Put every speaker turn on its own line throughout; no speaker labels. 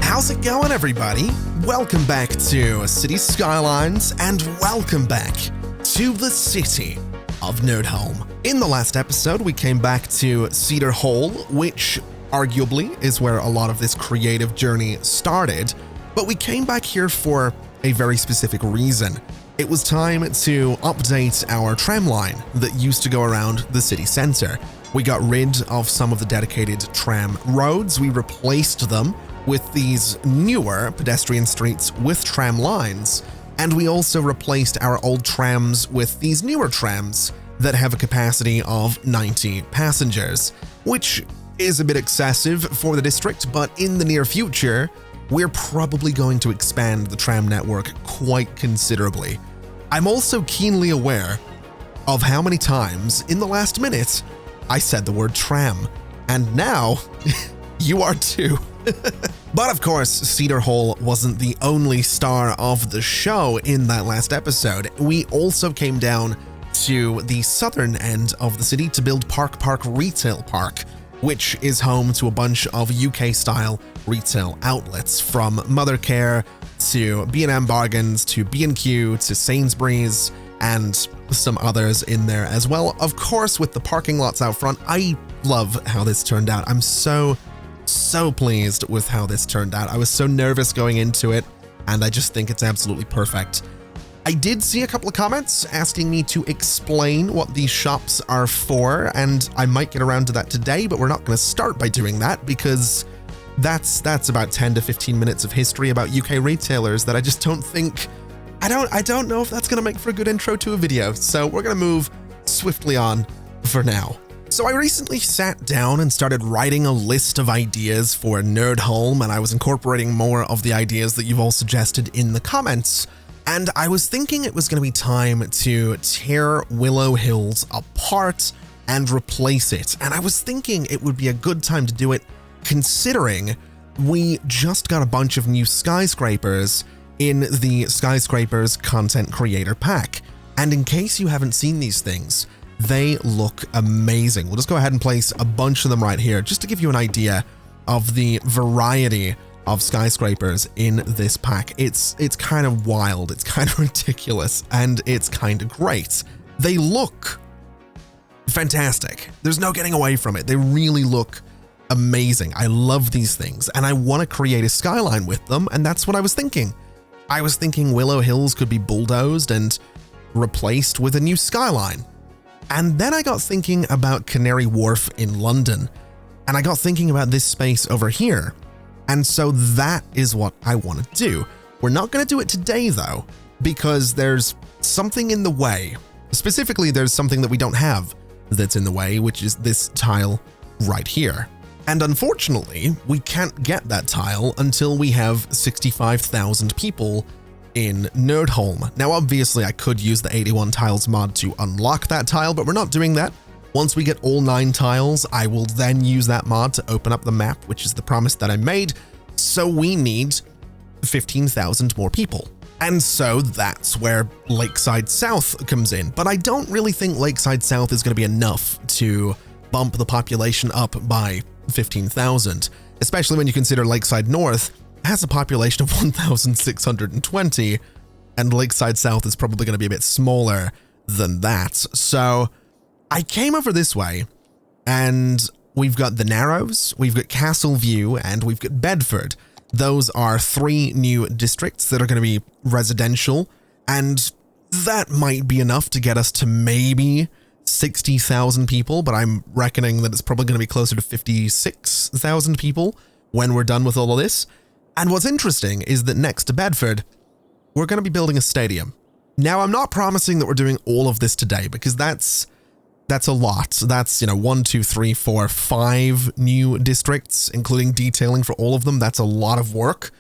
How's it going, everybody? Welcome back to City Skylines, and welcome back to the city of Nerdholm. In the last episode, we came back to Cedar Hall, which arguably is where a lot of this creative journey started, but we came back here for a very specific reason. It was time to update our tram line that used to go around the city center. We got rid of some of the dedicated tram roads, we replaced them with these newer pedestrian streets with tram lines, and we also replaced our old trams with these newer trams that have a capacity of 90 passengers, which is a bit excessive for the district, but in the near future, we're probably going to expand the tram network quite considerably. I'm also keenly aware of how many times in the last minute I said the word tram, and now you are too. But of course, Cedar Hall wasn't the only star of the show in that last episode. We also came down to the southern end of the city to build Park Retail Park, which is home to a bunch of UK-style retail outlets, from Mothercare to B&M Bargains to B&Q to Sainsbury's and some others in there as well. Of course, with the parking lots out front, I love how this turned out. I'm so pleased with how this turned out. I was so nervous going into it, and I just think it's absolutely perfect. I did see a couple of comments asking me to explain what these shops are for, and I might get around to that today, but we're not going to start by doing that because that's about 10 to 15 minutes of history about UK retailers that I just don't think, I don't know if that's going to make for a good intro to a video, so we're going to move swiftly on for now. So I recently sat down and started writing a list of ideas for Nerdholm, and I was incorporating more of the ideas that you've all suggested in the comments. And I was thinking it was going to be time to tear Willow Hills apart and replace it. And I was thinking it would be a good time to do it considering we just got a bunch of new skyscrapers in the Skyscrapers Content Creator Pack. And in case you haven't seen these things, they look amazing. We'll just go ahead and place a bunch of them right here just to give you an idea of the variety of skyscrapers in this pack. It's kind of wild, it's kind of ridiculous, and it's kind of great. They look fantastic. There's no getting away from it. They really look amazing. I love these things, and I want to create a skyline with them, and that's what I was thinking. I was thinking Willow Hills could be bulldozed and replaced with a new skyline. And then I got thinking about Canary Wharf in London, and I got thinking about this space over here. And so that is what I want to do. We're not going to do it today though, because there's something in the way. Specifically, there's something that we don't have that's in the way, which is this tile right here. And unfortunately, we can't get that tile until we have 65,000 people in Nerdholm. Now, obviously, I could use the 81 tiles mod to unlock that tile, but we're not doing that. Once we get all 9 tiles, I will then use that mod to open up the map, which is the promise that I made. So we need 15,000 more people. And so that's where Lakeside South comes in. But I don't really think Lakeside South is going to be enough to bump the population up by 15,000, especially when you consider Lakeside North has a population of 1,620, and Lakeside South is probably going to be a bit smaller than that. So I came over this way, and we've got the Narrows, we've got Castle View, and we've got Bedford. Those are 3 new districts that are going to be residential, and that might be enough to get us to maybe 60,000 people, but I'm reckoning that it's probably going to be closer to 56,000 people when we're done with all of this. And what's interesting is that next to Bedford, we're going to be building a stadium. Now, I'm not promising that we're doing all of this today, because that's a lot. That's, 1, 2, 3, 4, 5 new districts, including detailing for all of them. That's a lot of work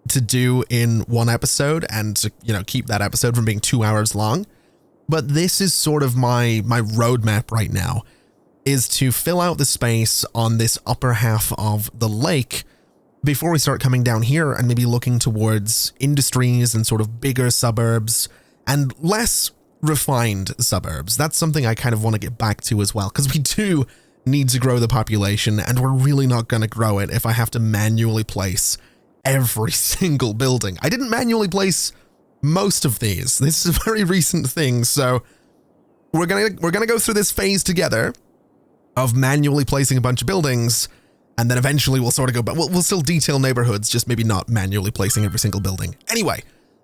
to do in one episode, and to, keep that episode from being 2 hours long. But this is sort of my roadmap right now, is to fill out the space on this upper half of the lake before we start coming down here and maybe looking towards industries and sort of bigger suburbs and less refined suburbs. That's something I kind of want to get back to as well, because we do need to grow the population, and we're really not going to grow it if I have to manually place every single building. I didn't manually place most of these. This is a very recent thing, so we're gonna go through this phase together of manually placing a bunch of buildings, and then eventually we'll sort of go back. We'll still detail neighborhoods, just maybe not manually placing every single building. Anyway,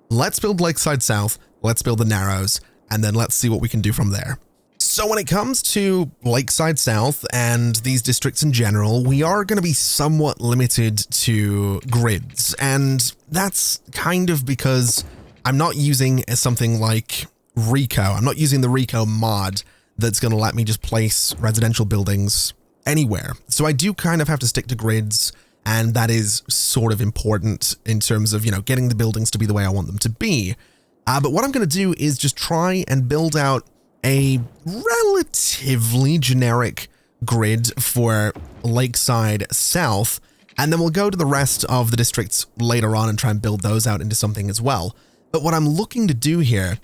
let's build Lakeside South, let's build the Narrows, and then let's see what we can do from there. So when it comes to Lakeside South and these districts in general, we are going to be somewhat limited to grids, and that's kind of because I'm not using something like Rico. I'm not using the Rico mod that's going to let me just place residential buildings anywhere. So I do kind of have to stick to grids, and that is sort of important in terms of, you know, getting the buildings to be the way I want them to be. But what I'm going to do is just try and build out a relatively generic grid for Lakeside South, and then we'll go to the rest of the districts later on and try and build those out into something as well. But what I'm looking to do here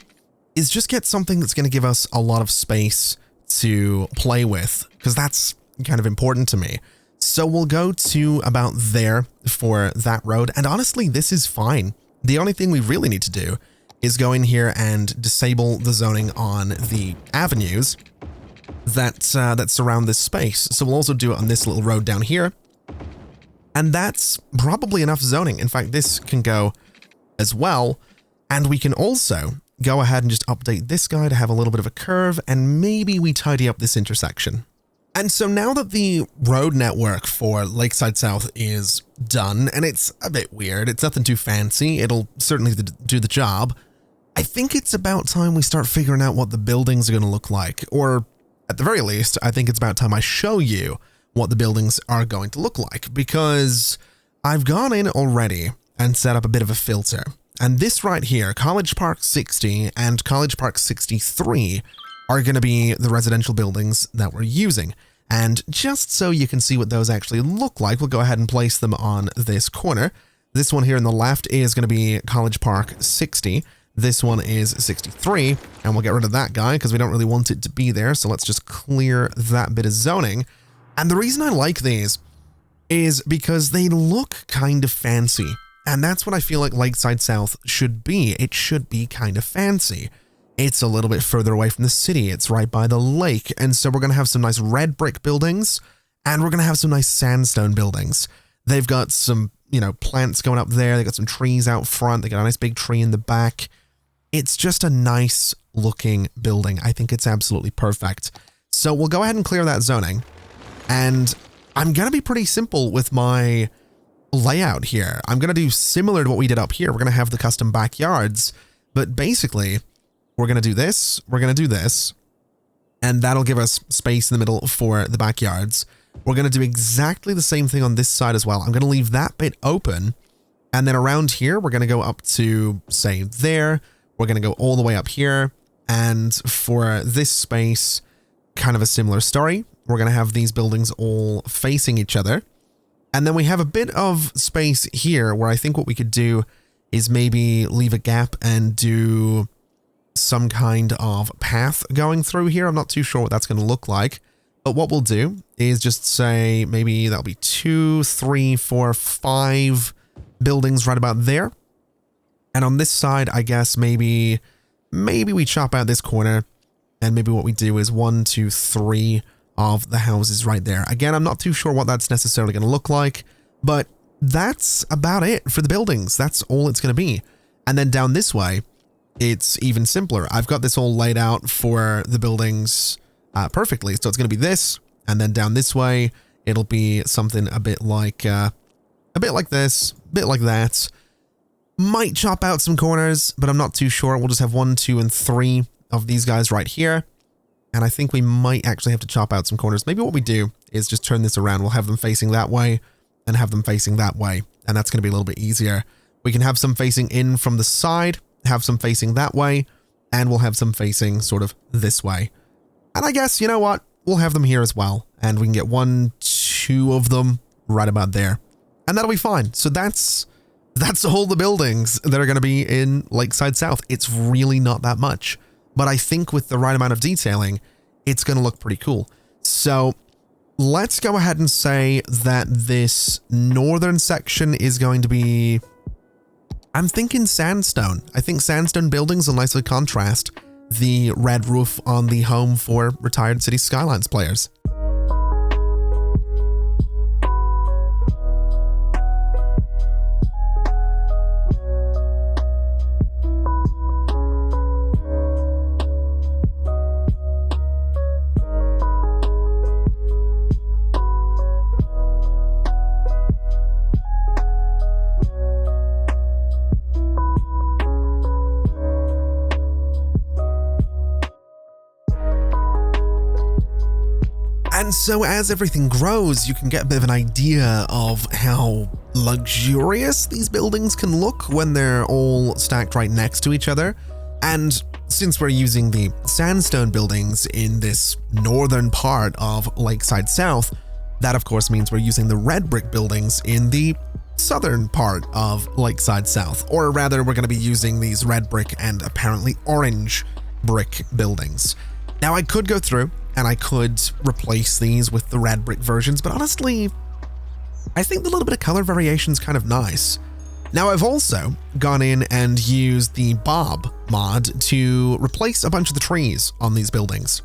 is just get something that's going to give us a lot of space to play with, because that's kind of important to me. So we'll go to about there for that road, and honestly, this is fine. The only thing we really need to do is go in here and disable the zoning on the avenues that surround this space. So we'll also do it on this little road down here. And that's probably enough zoning. In fact, this can go as well. And we can also go ahead and just update this guy to have a little bit of a curve, and maybe we tidy up this intersection. And so now that the road network for Lakeside South is done, and it's a bit weird, it's nothing too fancy, it'll certainly do the job, I think it's about time we start figuring out what the buildings are going to look like, or at the very least, I think it's about time I show you what the buildings are going to look like, because I've gone in already and set up a bit of a filter. And this right here, College Park 60 and College Park 63 are going to be the residential buildings that we're using. And just so you can see what those actually look like, we'll go ahead and place them on this corner. This one here on the left is going to be College Park 60. This one is 63, and we'll get rid of that guy because we don't really want it to be there. So let's just clear that bit of zoning. And the reason I like these is because they look kind of fancy. And that's what I feel like Lakeside South should be. It should be kind of fancy. It's a little bit further away from the city. It's right by the lake. And so we're going to have some nice red brick buildings, and we're going to have some nice sandstone buildings. They've got some, you know, plants going up there. They got some trees out front. They got a nice big tree in the back. It's just a nice looking building. I think it's absolutely perfect. So we'll go ahead and clear that zoning. And I'm going to be pretty simple with my layout here. I'm going to do similar to what we did up here. We're going to have the custom backyards, but basically we're going to do this, we're going to do this, and that'll give us space in the middle for the backyards. We're going to do exactly the same thing on this side as well. I'm going to leave that bit open, and then around here, we're going to go up to, say, there. We're going to go all the way up here, and for this space, kind of a similar story. We're going to have these buildings all facing each other. And then we have a bit of space here where I think what we could do is maybe leave a gap and do some kind of path going through here. I'm not too sure what that's going to look like. But what we'll do is just say maybe that'll be 2, 3, 4, 5 buildings right about there. And on this side, I guess maybe we chop out this corner, and maybe what we do is 1, 2, 3 of the houses right there. Again, I'm not too sure what that's necessarily going to look like, but that's about it for the buildings. That's all it's going to be. And then down this way, it's even simpler. I've got this all laid out for the buildings perfectly. So it's going to be this, and then down this way, it'll be something a bit like this, a bit like that. Might chop out some corners, but I'm not too sure. We'll just have 1, 2, and 3 of these guys right here. And I think we might actually have to chop out some corners. Maybe what we do is just turn this around. We'll have them facing that way and have them facing that way. And that's going to be a little bit easier. We can have some facing in from the side, have some facing that way, and we'll have some facing sort of this way. And I guess, you know what? We'll have them here as well. And we can get 1, 2 of them right about there. And that'll be fine. So that's all the buildings that are going to be in Lakeside South. It's really not that much. But I think with the right amount of detailing, it's going to look pretty cool. So let's go ahead and say that this northern section is going to be, I'm thinking sandstone. I think sandstone buildings will nicely contrast the red roof on the home for retired City Skylines players. And so as everything grows, you can get a bit of an idea of how luxurious these buildings can look when they're all stacked right next to each other. And since we're using the sandstone buildings in this northern part of Lakeside South, that of course means we're using the red brick buildings in the southern part of Lakeside South. Or rather, we're going to be using these red brick and apparently orange brick buildings. Now I could go through and I could replace these with the red brick versions, but honestly, I think the little bit of color variation is kind of nice. Now I've also gone in and used the Bob mod to replace a bunch of the trees on these buildings.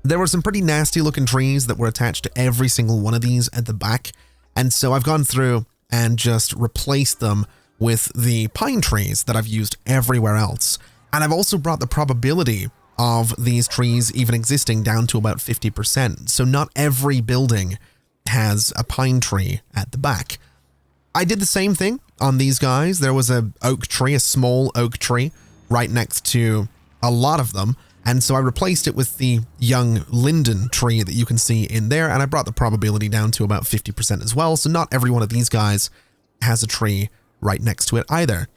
There were some pretty nasty looking trees that were attached to every single one of these at the back, and so I've gone through and just replaced them with the pine trees that I've used everywhere else. And I've also brought the probability of these trees even existing down to about 50%, so not every building has a pine tree at the back. I did the same thing on these guys. There was a oak tree, a small oak tree, right next to a lot of them, and so I replaced it with the young linden tree that you can see in there, and I brought the probability down to about 50% as well, so not every one of these guys has a tree right next to it either.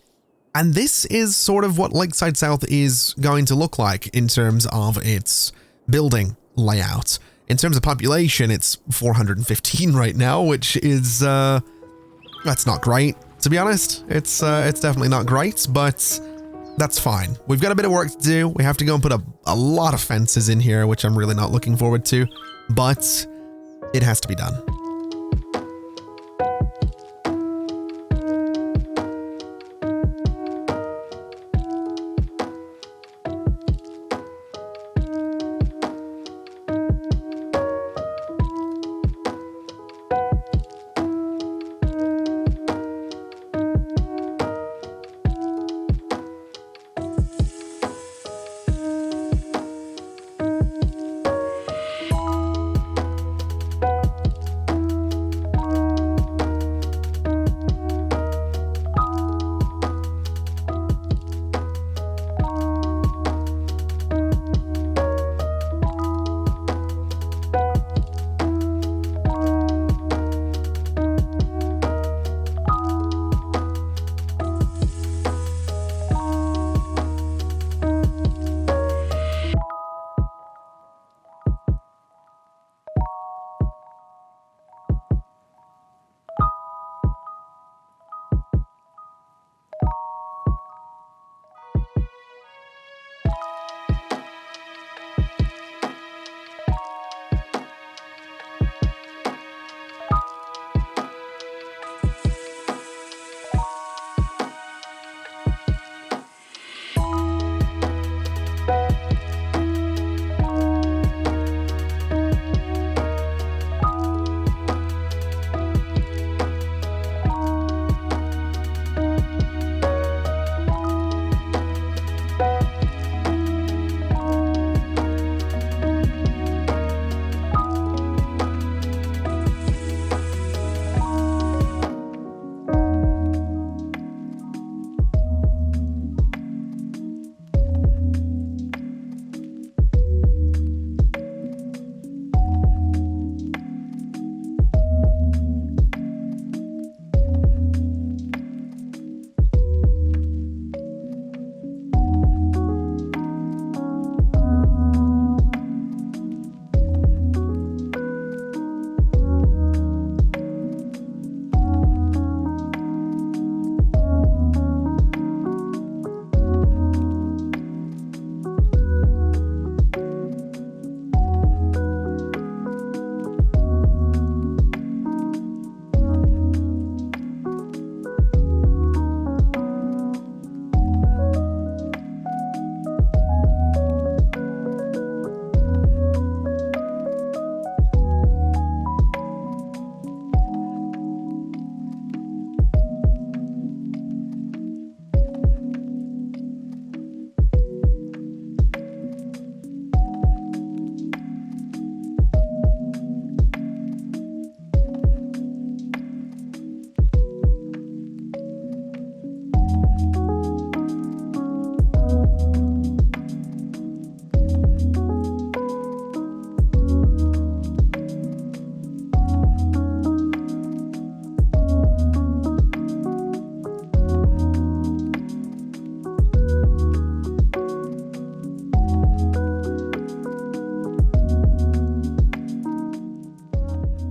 And this is sort of what Lakeside South is going to look like in terms of its building layout. In terms of population, it's 415 right now, which is, that's not great, to be honest. It's definitely not great, but that's fine. We've got a bit of work to do. We have to go and put a lot of fences in here, which I'm really not looking forward to, but it has to be done.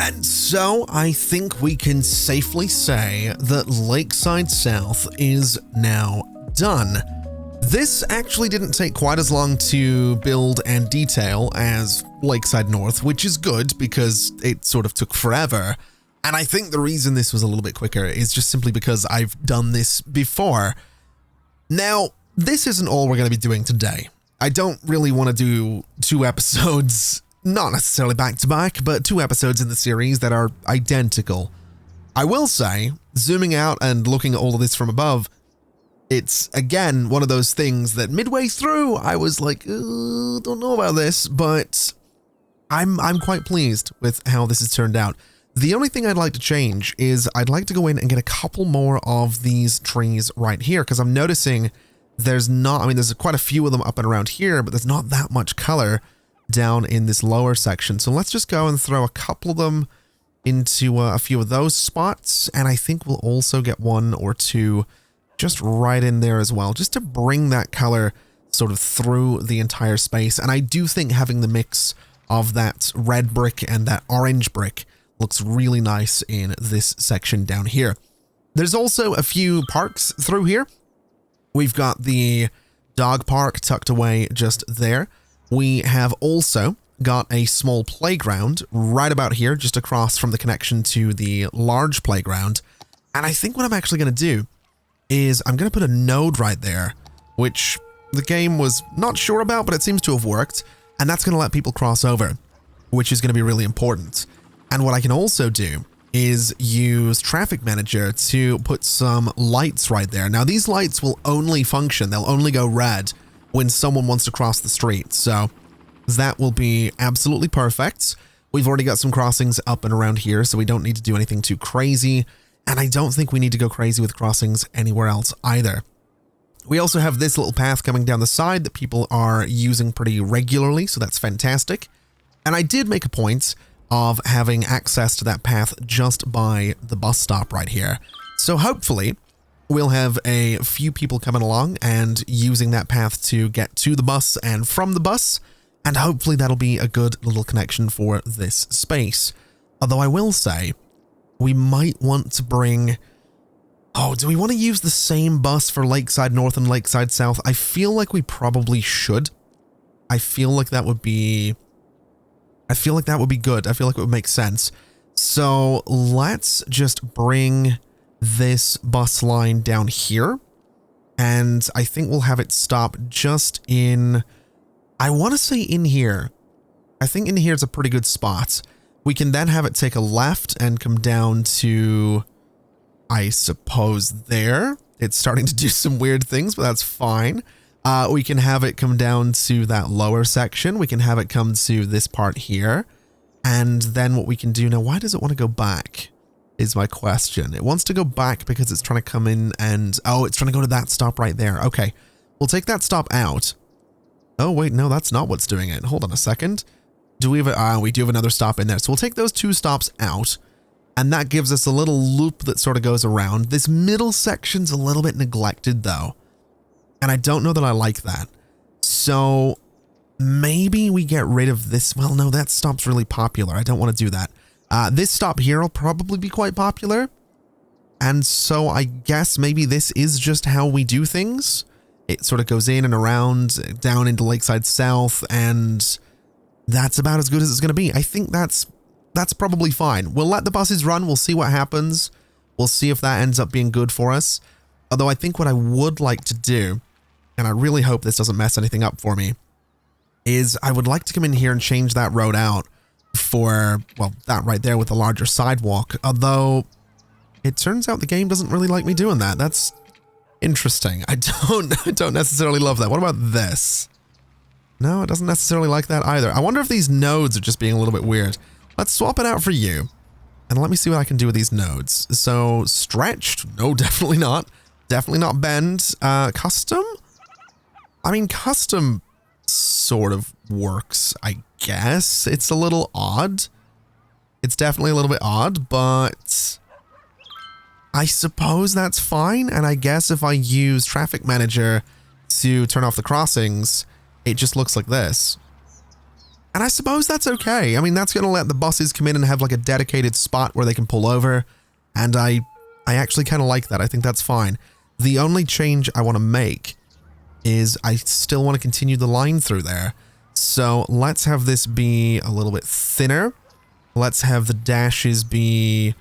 And so I think we can safely say that Lakeside South is now done. This actually didn't take quite as long to build and detail as Lakeside North, which is good because it sort of took forever. And I think the reason this was a little bit quicker is just simply because I've done this before. Now, this isn't all we're going to be doing today. I don't really want to do 2 episodes, not necessarily back to back, but 2 episodes in the series that are identical. I will say, zooming out and looking at all of this from above, it's, again, one of those things that midway through, I was like, don't know about this, but I'm quite pleased with how this has turned out. The only thing I'd like to change is I'd like to go in and get a couple more of these trees right here, because I'm noticing there's quite a few of them up and around here, but there's not that much color down in this lower section. So let's just go and throw a couple of them into a few of those spots, and I think we'll also get 1 or 2 just right in there as well, just to bring that color sort of through the entire space. And I do think having the mix of that red brick and that orange brick looks really nice in this section down here. There's also a few parks through here. We've got the dog park tucked away just there. We have also got a small playground right about here, just across from the connection to the large playground. And I think what I'm actually going to do is I'm going to put a node right there, which the game was not sure about, but it seems to have worked. And that's going to let people cross over, which is going to be really important. And what I can also do is use Traffic Manager to put some lights right there. Now, these lights will only function, they'll only go red when someone wants to cross the street. So that will be absolutely perfect. We've already got some crossings up and around here, so we don't need to do anything too crazy. And I don't think we need to go crazy with crossings anywhere else either. We also have this little path coming down the side that people are using pretty regularly, so that's fantastic. And I did make a point of having access to that path just by the bus stop right here. So hopefully we'll have a few people coming along and using that path to get to the bus and from the bus, and hopefully that'll be a good little connection for this space. Although I will say, we might want to bring... Oh, do we want to use the same bus for Lakeside North and Lakeside South? I feel like we probably should. I feel like that would be good. I feel like it would make sense. So let's just bring this bus line down here. And I think we'll have it stop just in... I want to say in here. I think in here is a pretty good spot. We can then have it take a left and come down to, I suppose, there. It's starting to do some weird things, but that's fine. We can have it come down to that lower section. We can have it come to this part here. And then what we can do now, why does it want to go back is my question. It wants to go back because it's trying to come in and, oh, it's trying to go to that stop right there. Okay, we'll take that stop out. Oh, wait, no, that's not what's doing it. Hold on a second. Do we have we do have another stop in there. So we'll take those 2 stops out. And that gives us a little loop that sort of goes around. This middle section's a little bit neglected, though. And I don't know that I like that. So maybe we get rid of this. Well, no, that stop's really popular. I don't want to do that. This stop here will probably be quite popular. And so I guess maybe this is just how we do things. It sort of goes in and around, down into Lakeside South, and that's about as good as it's going to be. I think that's probably fine. We'll let the buses run. We'll see what happens. We'll see if that ends up being good for us. Although I think what I would like to do, and I really hope this doesn't mess anything up for me, is I would like to come in here and change that road out for, well, that right there with the larger sidewalk. Although it turns out the game doesn't really like me doing that. That's interesting. I don't necessarily love that. What about this? No, it doesn't necessarily like that either. I wonder if these nodes are just being a little bit weird. Let's swap it out for you. And let me see what I can do with these nodes. So, stretched? No, definitely not. Definitely not bend. Custom? I mean, custom sort of works, I guess. It's a little odd. It's definitely a little bit odd, but I suppose that's fine. And I guess if I use Traffic Manager to turn off the crossings, it just looks like this. And I suppose that's okay. I mean, that's going to let the buses come in and have like a dedicated spot where they can pull over. And I actually kind of like that. I think that's fine. The only change I want to make is I still want to continue the line through there. So let's have this be a little bit thinner. Let's have the dashes be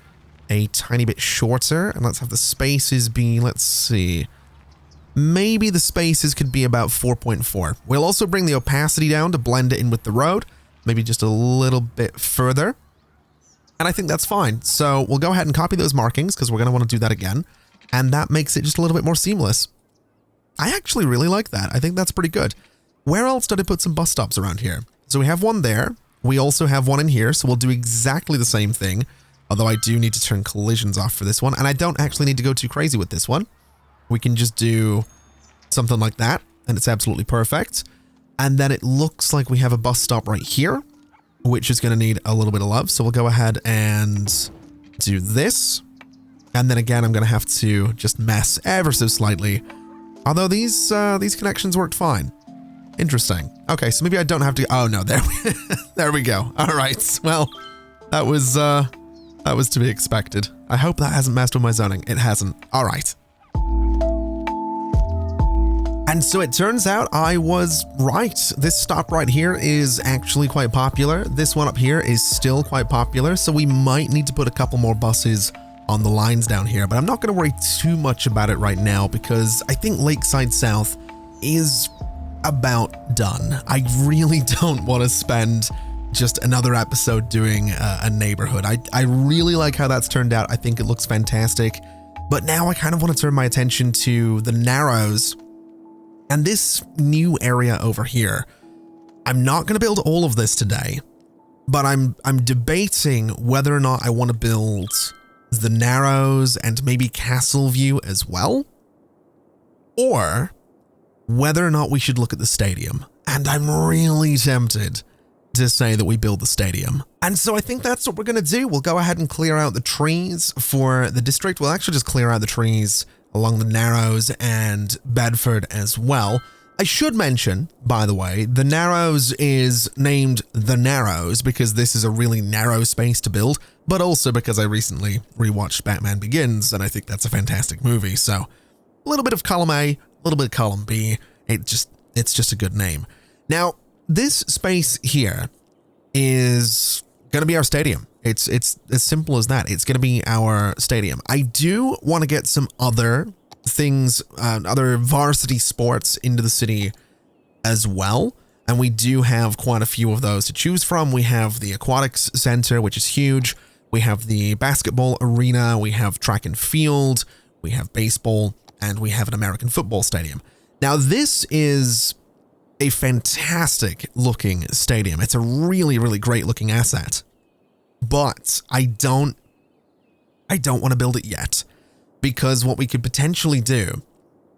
a tiny bit shorter. And let's have the spaces be, let's see, maybe the spaces could be about 4.4. We'll also bring the opacity down to blend it in with the road, maybe just a little bit further. And I think that's fine. So we'll go ahead and copy those markings because we're going to want to do that again. And that makes it just a little bit more seamless. I actually really like that. I think that's pretty good. Where else did I put some bus stops around here? So we have one there. We also have one in here. So we'll do exactly the same thing. Although I do need to turn collisions off for this one. And I don't actually need to go too crazy with this one. We can just do something like that, and it's absolutely perfect. And then it looks like we have a bus stop right here, which is going to need a little bit of love. So we'll go ahead and do this. And then again, I'm going to have to just mess ever so slightly. Although these connections worked fine. Interesting. Okay, so maybe I don't have to... Oh, no, there we go. All right. Well, that was to be expected. I hope that hasn't messed with my zoning. It hasn't. All right. And so it turns out I was right. This stop right here is actually quite popular. This one up here is still quite popular, so we might need to put a couple more buses on the lines down here, but I'm not going to worry too much about it right now because I think Lakeside South is about done. I really don't want to spend just another episode doing a neighborhood. I really like how that's turned out. I think it looks fantastic, but now I kind of want to turn my attention to the Narrows and this new area over here. I'm not going to build all of this today, but I'm debating whether or not I want to build the Narrows and maybe Castleview as well, or whether or not we should look at the stadium. And I'm really tempted to say that we build the stadium. And so I think that's what we're going to do. We'll go ahead and clear out the trees for the district. We'll actually just clear out the trees along the Narrows and Bedford as well. I should mention, by the way, the Narrows is named the Narrows because this is a really narrow space to build, but also because I recently rewatched Batman Begins and I think that's a fantastic movie. So a little bit of column A, a little bit of column B. It's just a good name. Now, this space here is going to be our stadium. It's as simple as that. It's going to be our stadium. I do want to get some other things, other varsity sports into the city as well. And we do have quite a few of those to choose from. We have the aquatics center, which is huge. We have the basketball arena. We have track and field. We have baseball, and we have an American football stadium. Now, this is a fantastic looking stadium. It's a really, really great looking asset. But I don't want to build it yet, because what we could potentially do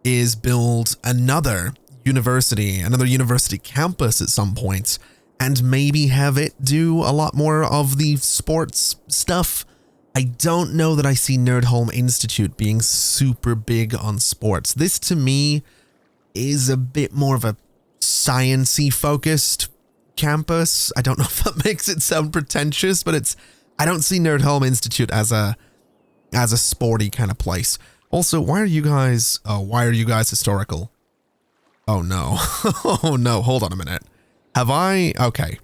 is build another university campus at some point, and maybe have it do a lot more of the sports stuff. I don't know that I see Nerdholm Institute being super big on sports. This to me is a bit more of a science-y focused campus. I don't know if that makes it sound pretentious, but I don't see Nerdholm Institute as a sporty kind of place. Also, why are you guys historical? Oh no. Oh no, hold on a minute. Okay.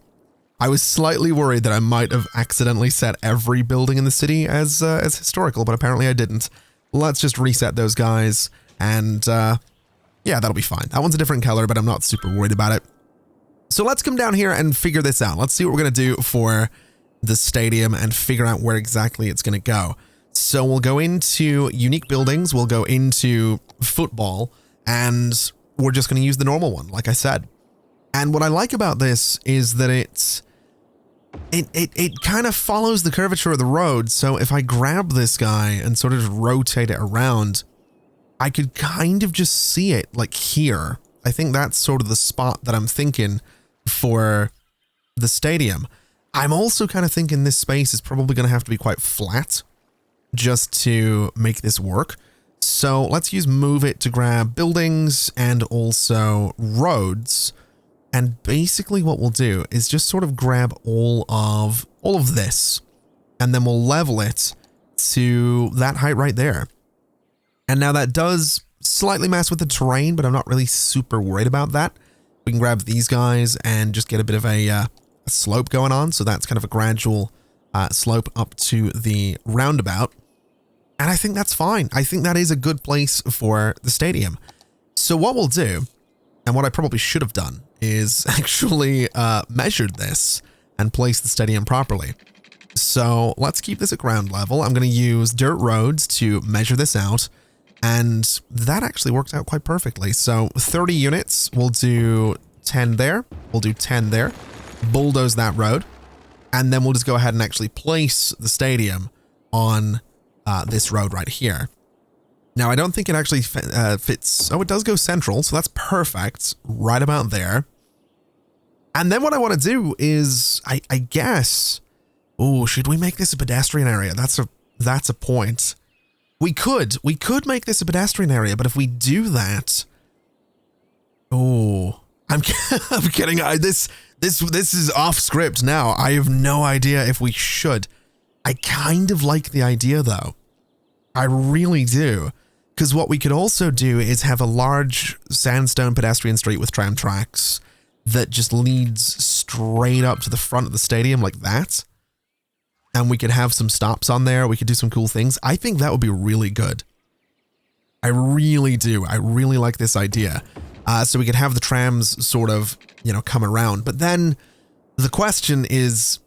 I was slightly worried that I might have accidentally set every building in the city as historical, but apparently I didn't. Let's just reset those guys, and yeah, that'll be fine. That one's a different color, but I'm not super worried about it. So let's come down here and figure this out. Let's see what we're going to do for the stadium and figure out where exactly it's going to go. So we'll go into unique buildings, we'll go into football, and we're just going to use the normal one, like I said. And what I like about this is that it kind of follows the curvature of the road. So if I grab this guy and sort of just rotate it around, I could kind of just see it like here. I think that's sort of the spot that I'm thinking for the stadium. I'm also kind of thinking this space is probably going to have to be quite flat just to make this work. So let's use move it to grab buildings and also roads. And basically what we'll do is just sort of grab all of this, and then we'll level it to that height right there. And now that does slightly mess with the terrain, but I'm not really super worried about that. We can grab these guys and just get a bit of a slope going on. So that's kind of a gradual slope up to the roundabout. And I think that's fine. I think that is a good place for the stadium. So what we'll do, and what I probably should have done, is actually measured this and placed the stadium properly. So let's keep this at ground level. I'm going to use dirt roads to measure this out, and that actually worked out quite perfectly. So 30 units, we'll do 10 there, we'll do 10 there, bulldoze that road, and then we'll just go ahead and actually place the stadium on this road right here. Now, I don't think it actually fits. Oh, it does go central, so that's perfect, right about there. And then what I want to do is, I guess, oh, should we make this a pedestrian area? That's a point. We could make this a pedestrian area, but if we do that, oh, I'm kidding. This is off script now. I have no idea if we should. I kind of like the idea though. I really do. Because what we could also do is have a large sandstone pedestrian street with tram tracks that just leads straight up to the front of the stadium like that. And we could have some stops on there. We could do some cool things. I think that would be really good. I really do. I really like this idea. So we could have the trams sort of, come around. But then the question is,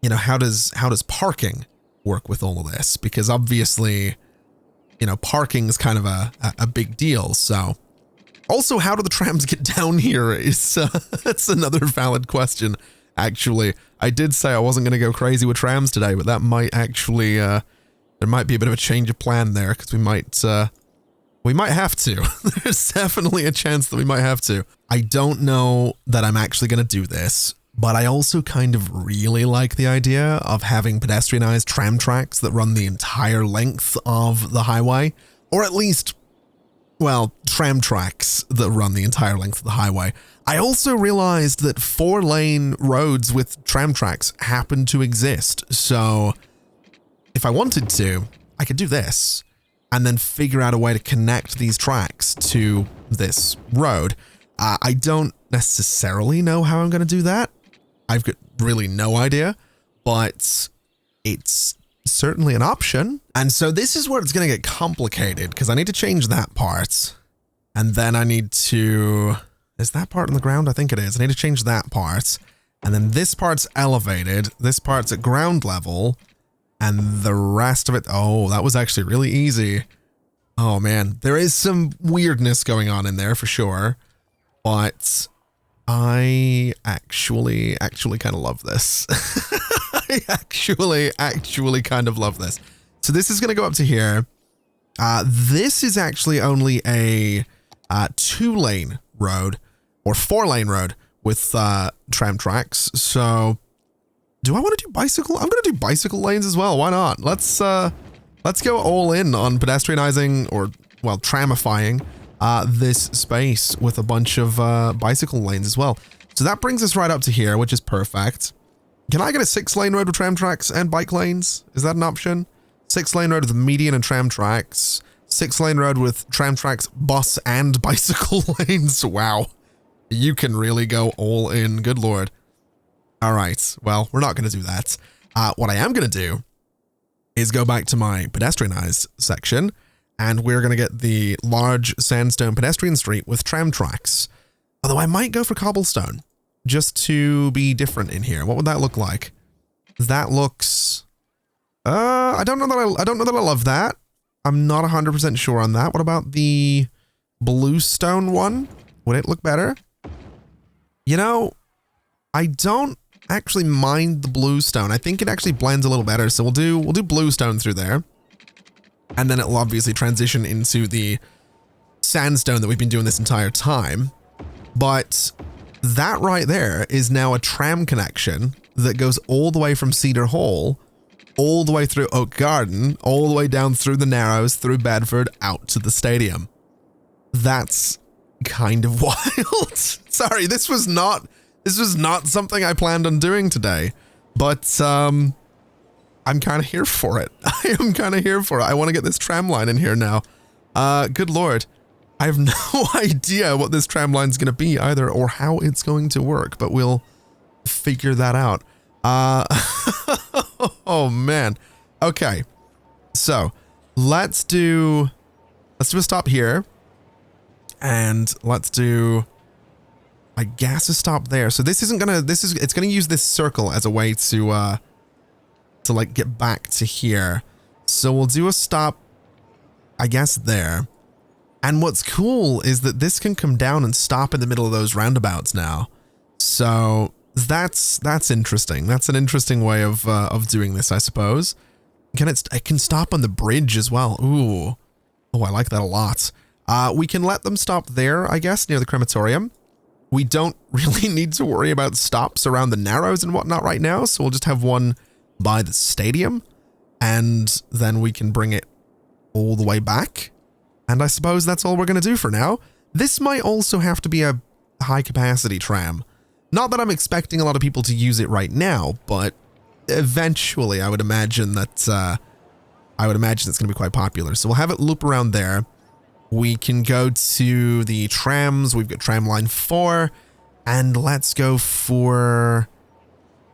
how does parking work with all of this? Because obviously, parking is kind of a big deal. So also, how do the trams get down here is that's another valid question. Actually, I did say I wasn't going to go crazy with trams today, but that might actually, there might be a bit of a change of plan there, because we might have to. There's definitely a chance that we might have to. I don't know that I'm actually going to do this, but I also kind of really like the idea of having pedestrianized tram tracks that run the entire length of the highway, or at least, well, tram tracks that run the entire length of the highway. I also realized that 4-lane roads with tram tracks happen to exist. So if I wanted to, I could do this and then figure out a way to connect these tracks to this road. I don't necessarily know how I'm going to do that. I've got really no idea, but it's certainly an option. And so this is where it's going to get complicated, because I need to change that part. And then I need to... Is that part on the ground? I think it is. I need to change that part. And then this part's elevated. This part's at ground level. And the rest of it... Oh, that was actually really easy. Oh, man. There is some weirdness going on in there for sure. But I actually kind of love this. I actually kind of love this. So this is going to go up to here. This is actually only a 2-lane road, or 4-lane road with tram tracks. So do I want to do bicycle? I'm going to do bicycle lanes as well. Why not? Let's go all in on pedestrianizing, or, well, tramifying this space with a bunch of bicycle lanes as well. So that brings us right up to here, which is perfect. Can I get a 6-lane road with tram tracks and bike lanes? Is that an option? 6-lane road with median and tram tracks. 6-lane road with tram tracks, bus, and bicycle lanes. Wow. You can really go all in. Good Lord. All right. Well, we're not going to do that. What I am going to do is go back to my pedestrianized section, and we're going to get the large sandstone pedestrian street with tram tracks. Although I might go for cobblestone just to be different in here. What would that look like? That looks... I don't know that I love that. I'm not 100% sure on that. What about the bluestone one? Would it look better? I don't actually mind the bluestone. I think it actually blends a little better. So we'll do bluestone through there. And then it'll obviously transition into the sandstone that we've been doing this entire time. But that right there is now a tram connection that goes all the way from Cedar Hall, all the way through Oak Garden, all the way down through the Narrows, through Bedford, out to the stadium. That's kind of wild. Sorry, this was not something I planned on doing today, but I'm kind of here for it. I am kind of here for it. I want to get this tram line in here now. Good Lord. I have no idea what this tram line's going to be either, or how it's going to work, but we'll figure that out. Oh man. Okay. So let's do a stop here, and let's do, I guess, a stop there. So this isn't gonna, it's gonna use this circle as a way to like get back to here. So we'll do a stop, I guess, there. And what's cool is that this can come down and stop in the middle of those roundabouts now. So that's interesting. That's an interesting way of doing this, I suppose. It can stop on the bridge as well. Ooh. Oh, I like that a lot. We can let them stop there, I guess, near the crematorium. We don't really need to worry about stops around the Narrows and whatnot right now, so we'll just have one by the stadium, and then we can bring it all the way back. And I suppose that's all we're going to do for now. This might also have to be a high-capacity tram. Not that I'm expecting a lot of people to use it right now, but eventually I would imagine that it's going to be quite popular. So we'll have it loop around there. We can go to the trams. We've got tram line 4, and let's go for,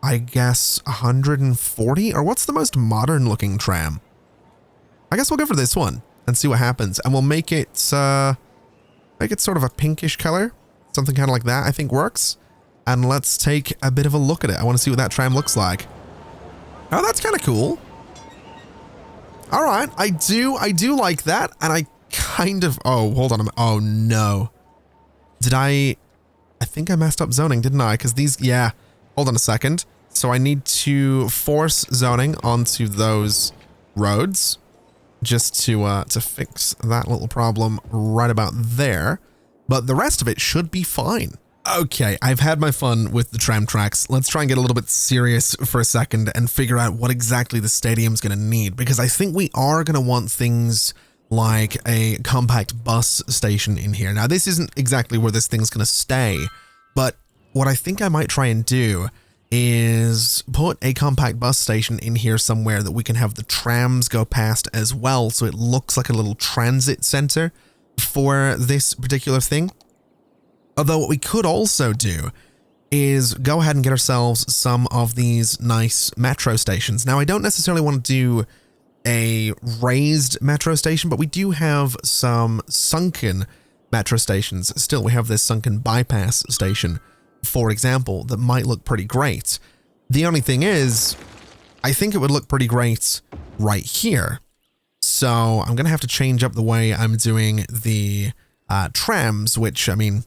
I guess, 140, or what's the most modern looking tram? I guess we'll go for this one and see what happens, and we'll make it sort of a pinkish color, something kind of like that. I think works. And let's take a bit of a look at it. I want to see what that tram looks like. Oh, that's kind of cool. All right, I do like that, and I kind of, oh, hold on a minute. Oh no. I think I messed up zoning, didn't I? Because these, yeah, hold on a second. So I need to force zoning onto those roads just to fix that little problem right about there. But the rest of it should be fine. Okay, I've had my fun with the tram tracks. Let's try and get a little bit serious for a second and figure out what exactly the stadium's going to need, because I think we are going to want things like a compact bus station in here. Now, this isn't exactly where this thing's going to stay, but what I think I might try and do is put a compact bus station in here somewhere that we can have the trams go past as well, so it looks like a little transit center for this particular thing. Although what we could also do is go ahead and get ourselves some of these nice metro stations. Now, I don't necessarily want to do a raised metro station, but we do have some sunken metro stations. Still, we have this sunken bypass station, for example, that might look pretty great. The only thing is, I think it would look pretty great right here. So I'm going to have to change up the way I'm doing the trams, which, I mean,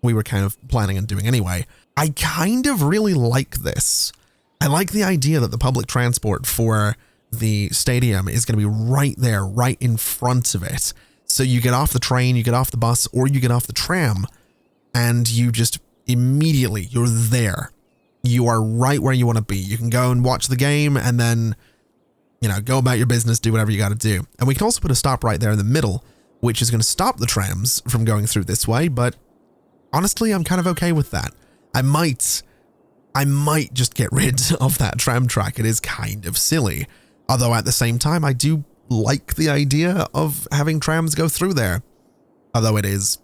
we were kind of planning on doing anyway. I kind of really like this. I like the idea that the public transport for the stadium is going to be right there, right in front of it. So you get off the train, you get off the bus, or you get off the tram, and you just immediately, you're there. You are right where you want to be. You can go and watch the game, and then, you know, go about your business, do whatever you got to do. And we can also put a stop right there in the middle, which is going to stop the trams from going through this way, but honestly, I'm kind of okay with that. I might just get rid of that tram track. It is kind of silly. Although at the same time, I do like the idea of having trams go through there. Although it is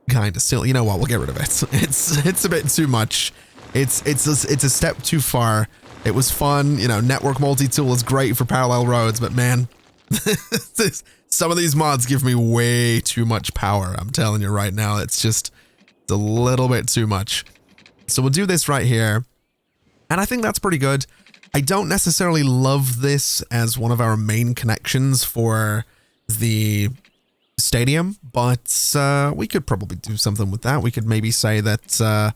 kind of silly. You know what? We'll get rid of it. It's a bit too much. It's a step too far. It was fun. You know, network multi-tool is great for parallel roads, but man, some of these mods give me way too much power. I'm telling you right now, it's a little bit too much. So we'll do this right here. And I think that's pretty good. I don't necessarily love this as one of our main connections for the stadium, but we could probably do something with that. We could maybe say that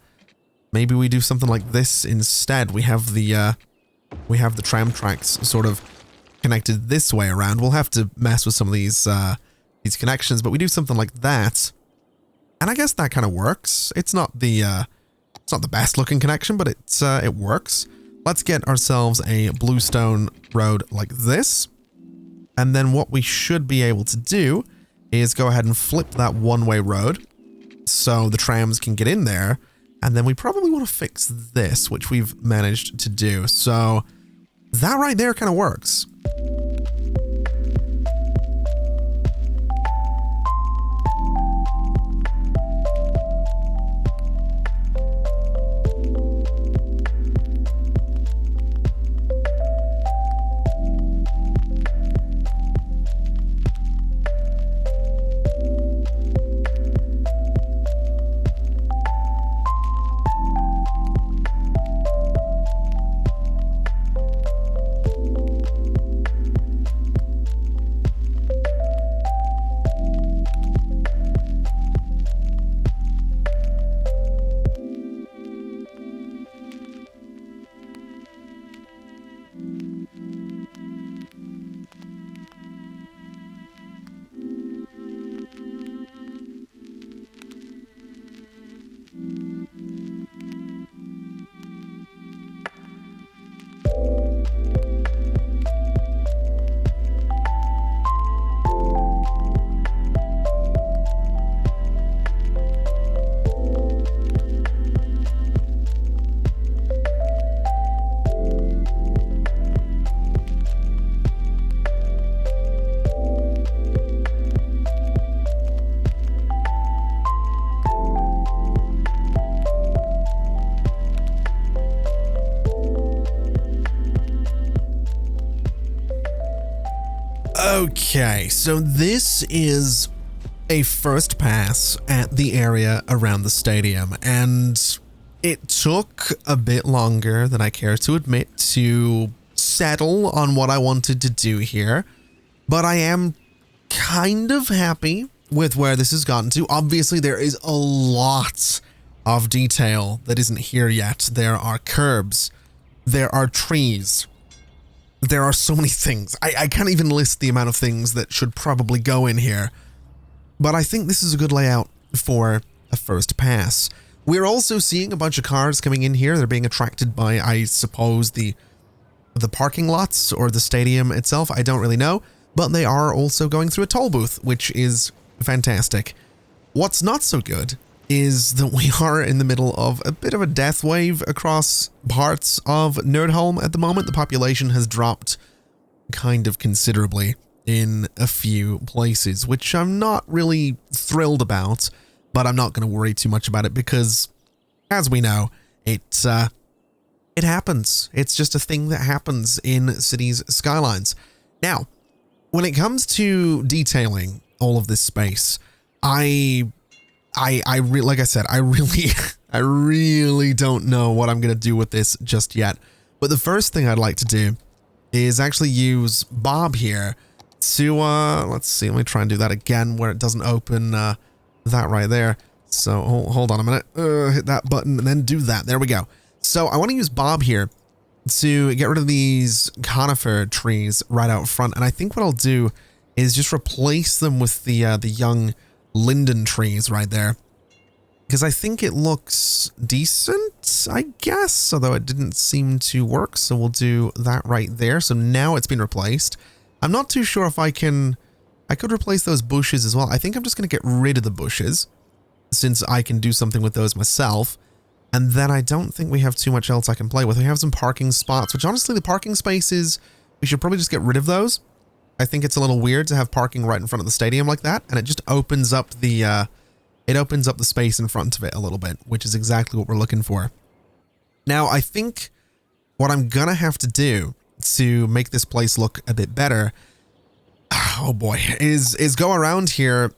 maybe we do something like this instead. We have the tram tracks sort of connected this way around. We'll have to mess with some of these connections, but we do something like that. And I guess that kind of works. It's not the best looking connection, but it works. Let's get ourselves a bluestone road like this. And then what we should be able to do is go ahead and flip that one-way road so the trams can get in there. And then we probably want to fix this, which we've managed to do. So that right there kind of works. Okay, so this is a first pass at the area around the stadium, and it took a bit longer than I care to admit to settle on what I wanted to do here, but I am kind of happy with where this has gotten to. Obviously, there is a lot of detail that isn't here yet. There are curbs, there are trees, there are so many things. I can't even list the amount of things that should probably go in here, but I think this is a good layout for a first pass. We're also seeing a bunch of cars coming in here. They're being attracted by, I suppose, the parking lots or the stadium itself. I don't really know, but they are also going through a toll booth, which is fantastic. What's not so good is that we are in the middle of a bit of a death wave across parts of Nerdholm at the moment. The population has dropped kind of considerably in a few places, which I'm not really thrilled about, but I'm not going to worry too much about it because, as we know, it happens. It's just a thing that happens in cities' skylines. Now, when it comes to detailing all of this space, like I said, I really don't know what I'm going to do with this just yet. But the first thing I'd like to do is actually use Bob here to, let's see, let me try and do that again where it doesn't open that right there. So hold on a minute, hit that button and then do that. There we go. So I want to use Bob here to get rid of these conifer trees right out front. And I think what I'll do is just replace them with the young linden trees right there, because I think it looks decent, I guess, although it didn't seem to work. So we'll do that right there. So now it's been replaced. I'm not too sure if I could replace those bushes as well. I think I'm just going to get rid of the bushes since I can do something with those myself. And then I don't think we have too much else I can play with. We have some parking spots, which honestly, the parking spaces, we should probably just get rid of those. I think it's a little weird to have parking right in front of the stadium like that, and it just opens up the space in front of it a little bit, which is exactly what we're looking for. Now, I think what I'm gonna have to do to make this place look a bit better, oh boy, is go around here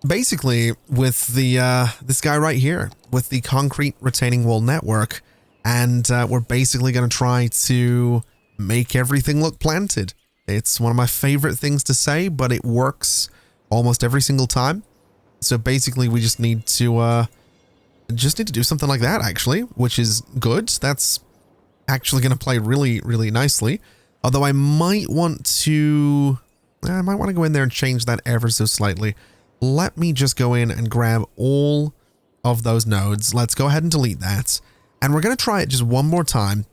basically with the this guy right here with the concrete retaining wall network, and we're basically gonna try to make everything look planted. It's one of my favorite things to say, but it works almost every single time. So basically we just need to do something like that, actually, which is good. That's actually going to play really, really nicely. Although I might want to go in there and change that ever so slightly. Let me just go in and grab all of those nodes. Let's go ahead and delete that. And we're going to try it just one more time,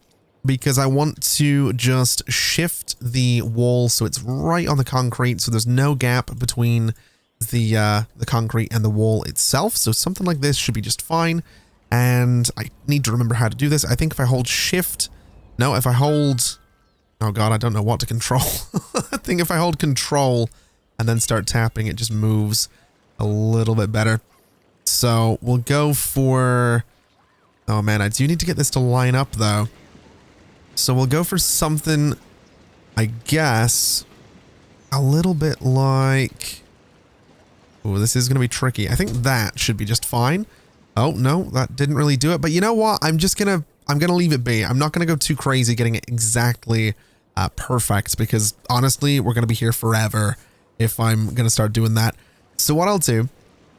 because I want to just shift the wall so it's right on the concrete, so there's no gap between the concrete and the wall itself. So something like this should be just fine. And I need to remember how to do this. I think if I hold shift, no, if I hold, oh God, I don't know what to control. I think if I hold control and then start tapping, it just moves a little bit better. So we'll go for, oh man, I do need to get this to line up though. So we'll go for something, I guess, a little bit like, oh, this is going to be tricky. I think that should be just fine. Oh, no, that didn't really do it. But you know what? I'm going to leave it be. I'm not going to go too crazy getting it exactly perfect because honestly, we're going to be here forever if I'm going to start doing that. So what I'll do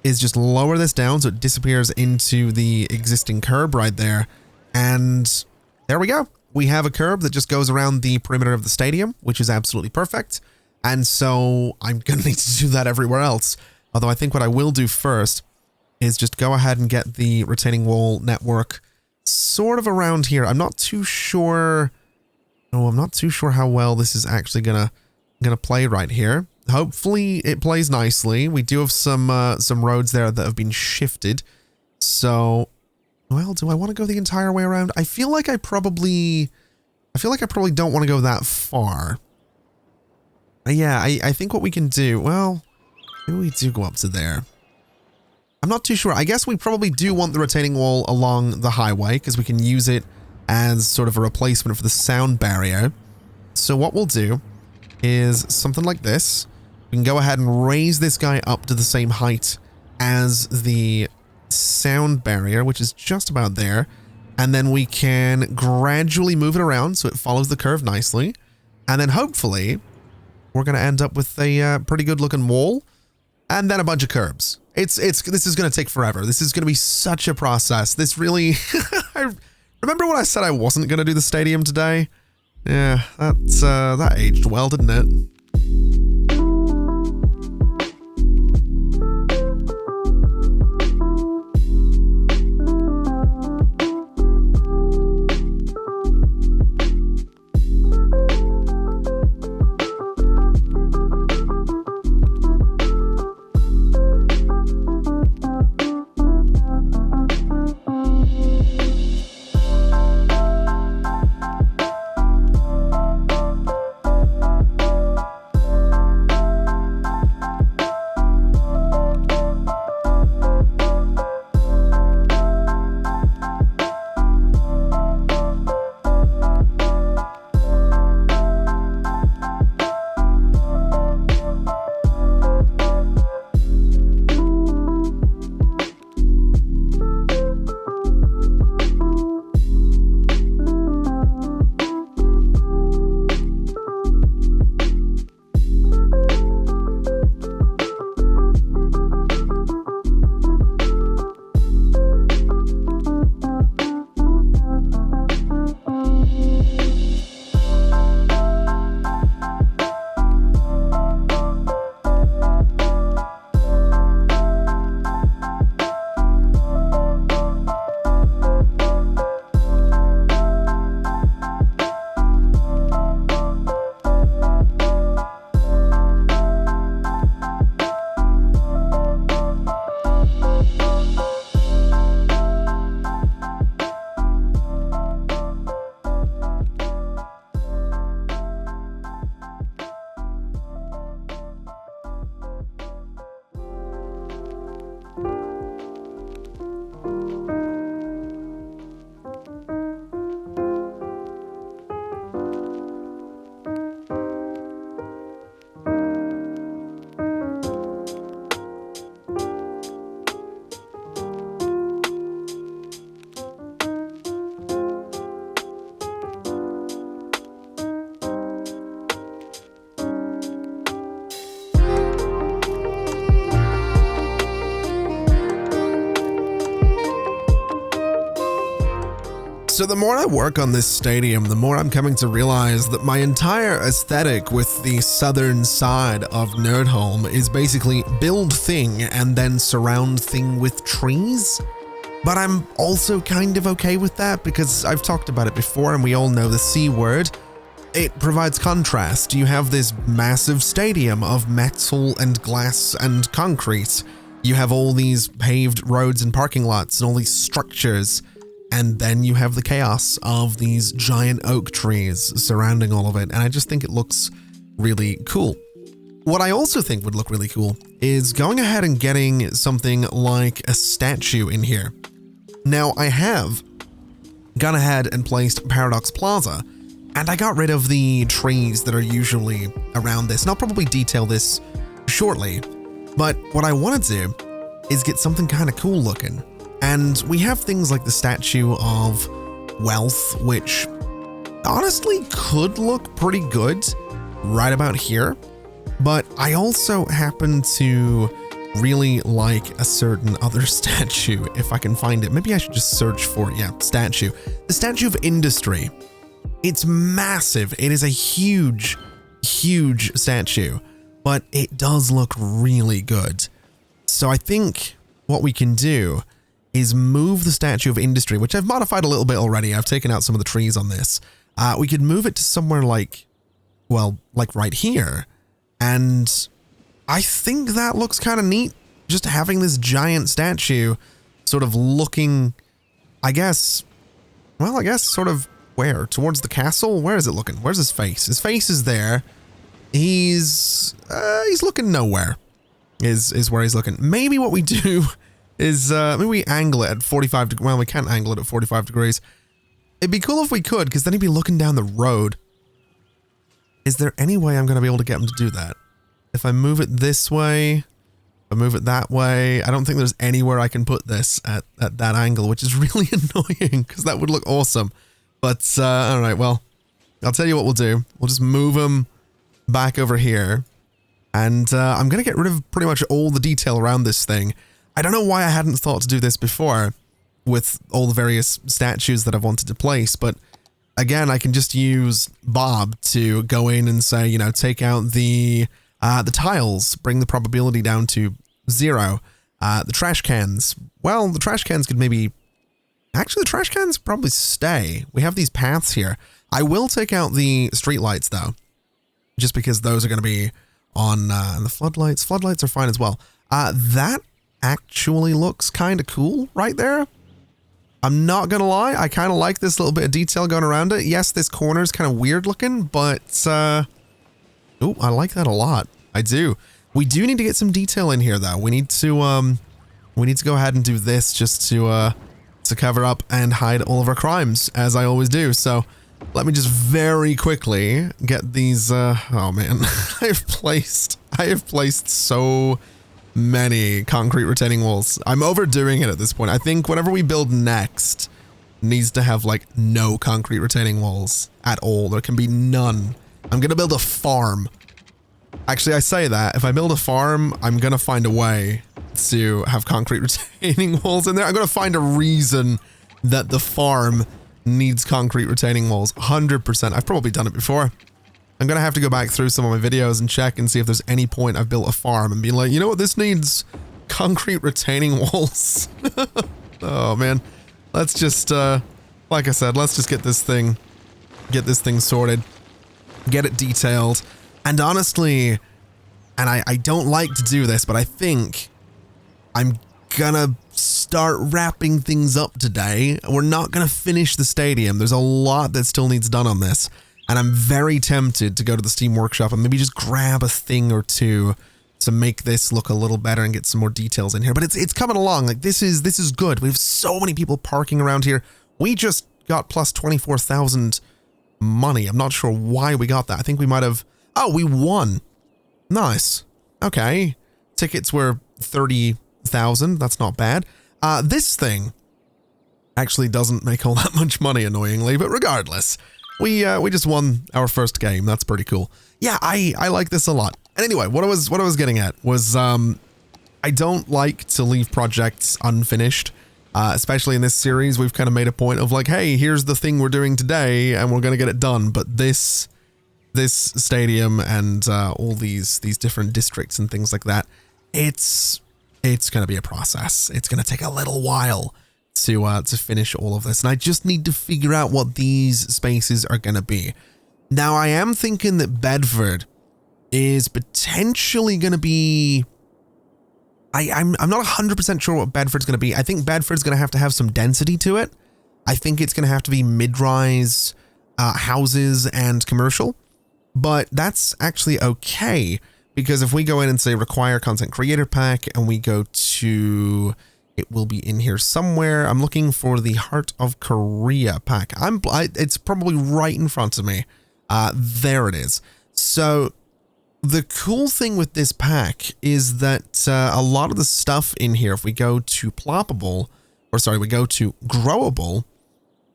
is just lower this down so it disappears into the existing curb right there. And there we go. We have a curb that just goes around the perimeter of the stadium, which is absolutely perfect. And so I'm going to need to do that everywhere else. Although I think what I will do first is just go ahead and get the retaining wall network sort of around here. I'm not too sure. Oh, I'm not too sure how well this is actually gonna play right here. Hopefully it plays nicely. We do have some roads there that have been shifted. So, well, do I want to go the entire way around? I feel like I probably don't want to go that far. Yeah, I think what we can do, well, maybe we do go up to there. I'm not too sure. I guess we probably do want the retaining wall along the highway because we can use it as sort of a replacement for the sound barrier. So what we'll do is something like this. We can go ahead and raise this guy up to the same height as the sound barrier, which is just about there. And then we can gradually move it around so it follows the curve nicely. And then hopefully we're going to end up with a pretty good looking wall and then a bunch of curbs. This is going to take forever. This is going to be such a process. This really, I remember when I said I wasn't going to do the stadium today? Yeah, that aged well, didn't it? So the more I work on this stadium, the more I'm coming to realize that my entire aesthetic with the southern side of Nerdholm is basically build thing and then surround thing with trees. But I'm also kind of okay with that because I've talked about it before and we all know the C word. it provides contrast. You have this massive stadium of metal and glass and concrete. You have all these paved roads and parking lots and all these structures. And then you have the chaos of these giant oak trees surrounding all of it. And I just think it looks really cool. What I also think would look really cool is going ahead and getting something like a statue in here. Now, I have gone ahead and placed Paradox Plaza, and I got rid of the trees that are usually around this. And I'll probably detail this shortly. But what I want to do is get something kind of cool looking. And we have things like the Statue of Wealth, which honestly could look pretty good right about here. But I also happen to really like a certain other statue, if I can find it. Maybe I should just search for it. Yeah, statue. The Statue of Industry. It's massive. It is a huge, huge statue, but it does look really good. So I think what we can do is move the Statue of Industry, which I've modified a little bit already. I've taken out some of the trees on this. We could move it to somewhere like, well, like right here. And I think that looks kind of neat. Just having this giant statue sort of looking, I guess sort of where? Towards the castle? Where is it looking? Where's his face? His face is there. He's looking nowhere is where he's looking. Maybe what we do is maybe we angle it at 45 degrees. Well, we can't angle it at 45 degrees. It'd be cool if we could, because then he'd be looking down the road. Is there any way I'm going to be able to get him to do that? If I move it this way, if I move it that way, I don't think there's anywhere I can put this at that angle, which is really annoying, because that would look awesome. But, all right, well, I'll tell you what we'll do. We'll just move him back over here. And I'm going to get rid of pretty much all the detail around this thing. I don't know why I hadn't thought to do this before with all the various statues that I've wanted to place, but again, I can just use Bob to go in and say, you know, take out the tiles, bring the probability down to 0. The trash cans, well, the trash cans could maybe, actually the trash cans probably stay. We have these paths here. I will take out the streetlights though, just because those are going to be on the floodlights. Floodlights are fine as well. That actually looks kind of cool right there. I'm not gonna lie, I kind of like this little bit of detail going around it. Yes, this corner is kind of weird looking, but oh, I like that a lot. I do. We do need to get some detail in here though. We need to go ahead and do this just to cover up and hide all of our crimes, as I always do. So let me just very quickly get these oh man, I have placed so many concrete retaining walls. I'm overdoing it at this point. I think whatever we build next needs to have like no concrete retaining walls at all. There can be none. I'm gonna build a farm. Actually, I say that if I build a farm, I'm gonna find a way to have concrete retaining walls in there. I'm gonna find a reason that the farm needs concrete retaining walls. 100%. I've probably done it before. I'm going to have to go back through some of my videos and check and see if there's any point I've built a farm and be like, you know what, this needs concrete retaining walls. Oh man. Let's just, like I said, let's just get this thing sorted, get it detailed. And honestly, and I don't like to do this, but I think I'm gonna start wrapping things up today. We're not gonna finish the stadium. There's a lot that still needs done on this. And I'm very tempted to go to the Steam Workshop and maybe just grab a thing or two to make this look a little better and get some more details in here. But it's coming along. Like this is good. We have so many people parking around here. We just got plus 24,000 money. I'm not sure why we got that. I think we might have. Oh, we won. Nice. Okay. Tickets were 30,000. That's not bad. This thing actually doesn't make all that much money, annoyingly, but regardless. We just won our first game. That's pretty cool. Yeah, I like this a lot. And anyway, what I was getting at was I don't like to leave projects unfinished. Especially in this series, we've kind of made a point of like, hey, here's the thing we're doing today, and we're gonna get it done. But this stadium and all these different districts and things like that, it's gonna be a process. It's gonna take a little while to finish all of this, and I just need to figure out what these spaces are gonna be. Now, I am thinking that Bedford is potentially going to be... I'm not 100% sure what Bedford's going to be. I think Bedford's going to have some density to it. I think it's going to have to be mid-rise houses and commercial. But that's actually okay, because if we go in and say require content creator pack and we go to... It will be in here somewhere. I'm looking for the Heart of Korea pack. It's probably right in front of me. There it is. So the cool thing with this pack is that a lot of the stuff in here, if we go to ploppable, we go to growable,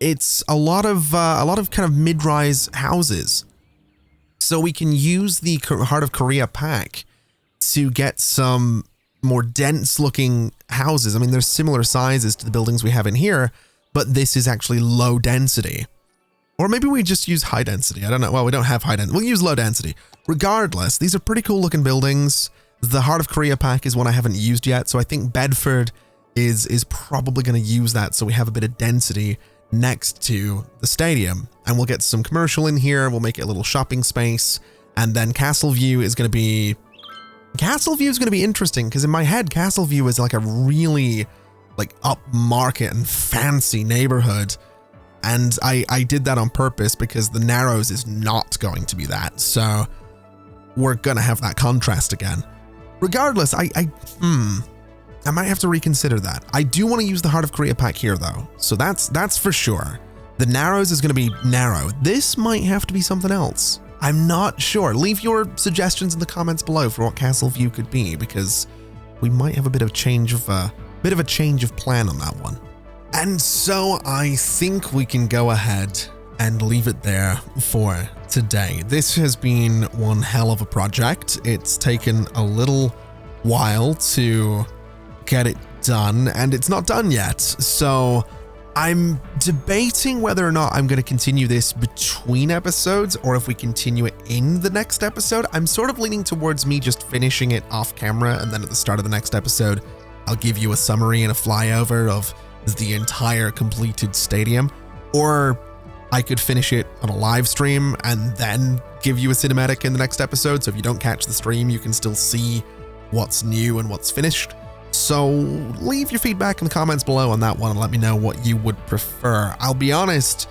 it's a lot of kind of mid-rise houses. So we can use the Heart of Korea pack to get some more dense looking houses. I mean, they're similar sizes to the buildings we have in here, but this is actually low density. Or maybe we just use high density. I don't know. Well, we don't have high density. We'll use low density. Regardless, these are pretty cool looking buildings. The Heart of Korea pack is one I haven't used yet, so I think Bedford is probably going to use that, so we have a bit of density next to the stadium. And we'll get some commercial in here. We'll make it a little shopping space. And then Castleview is going to be... Castleview is going to be interesting, because in my head, Castleview is like a really like upmarket and fancy neighborhood. And I did that on purpose because the Narrows is not going to be that. So we're going to have that contrast again. Regardless, I might have to reconsider that. I do want to use the Heart of Korea pack here though. So that's for sure. The Narrows is going to be narrow. This might have to be something else. I'm not sure. Leave your suggestions in the comments below for what Castleview could be, because we might have a bit of a change of plan on that one. And so I think we can go ahead and leave it there for today. This has been one hell of a project. It's taken a little while to get it done, and it's not done yet. So I'm debating whether or not I'm going to continue this between episodes or if we continue it in the next episode. I'm sort of leaning towards me just finishing it off camera, and then at the start of the next episode, I'll give you a summary and a flyover of the entire completed stadium. Or I could finish it on a live stream and then give you a cinematic in the next episode. So if you don't catch the stream, you can still see what's new and what's finished. So leave your feedback in the comments below on that one and let me know what you would prefer. I'll be honest,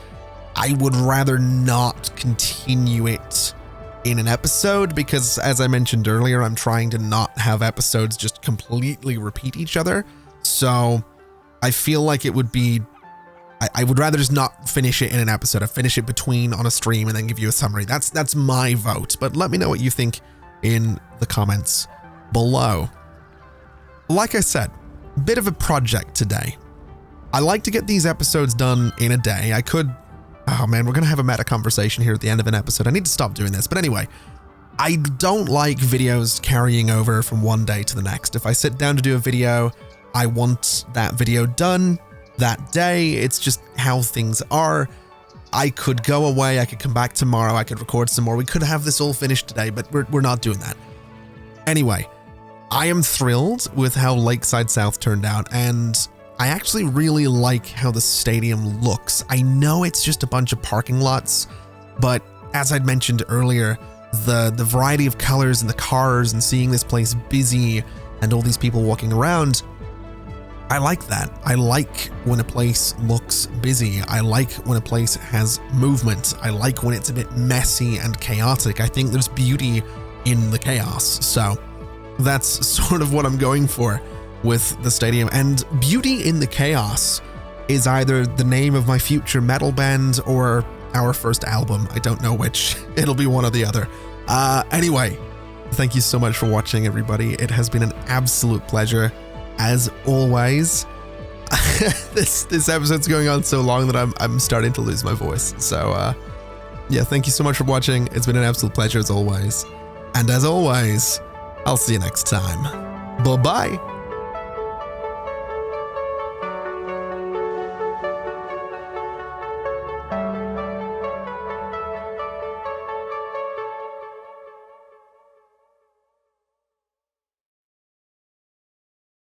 I would rather not continue it in an episode because, as I mentioned earlier, I'm trying to not have episodes just completely repeat each other. So I feel like it would be, I would rather just not finish it in an episode. I finish it between on a stream and then give you a summary. That's my vote, but let me know what you think in the comments below. Like I said, bit of a project today. I like to get these episodes done in a day. I could, oh man, we're going to have a meta conversation here at the end of an episode. I need to stop doing this. But anyway, I don't like videos carrying over from one day to the next. If I sit down to do a video, I want that video done that day. It's just how things are. I could go away. I could come back tomorrow. I could record some more. We could have this all finished today, but we're not doing that. Anyway, I am thrilled with how Lakeside South turned out, and I actually really like how the stadium looks. I know it's just a bunch of parking lots, but as I'd mentioned earlier, the variety of colors and the cars and seeing this place busy and all these people walking around, I like that. I like when a place looks busy. I like when a place has movement. I like when it's a bit messy and chaotic. I think there's beauty in the chaos. So that's sort of what I'm going for with the stadium. And beauty in the chaos is either the name of my future metal band or our first album. I don't know which. It'll be one or the other. Anyway, thank you so much for watching, everybody. It has been an absolute pleasure. As always, this episode's going on so long that I'm starting to lose my voice. So, yeah, thank you so much for watching. It's been an absolute pleasure as always. And as always, I'll see you next time. Bye-bye.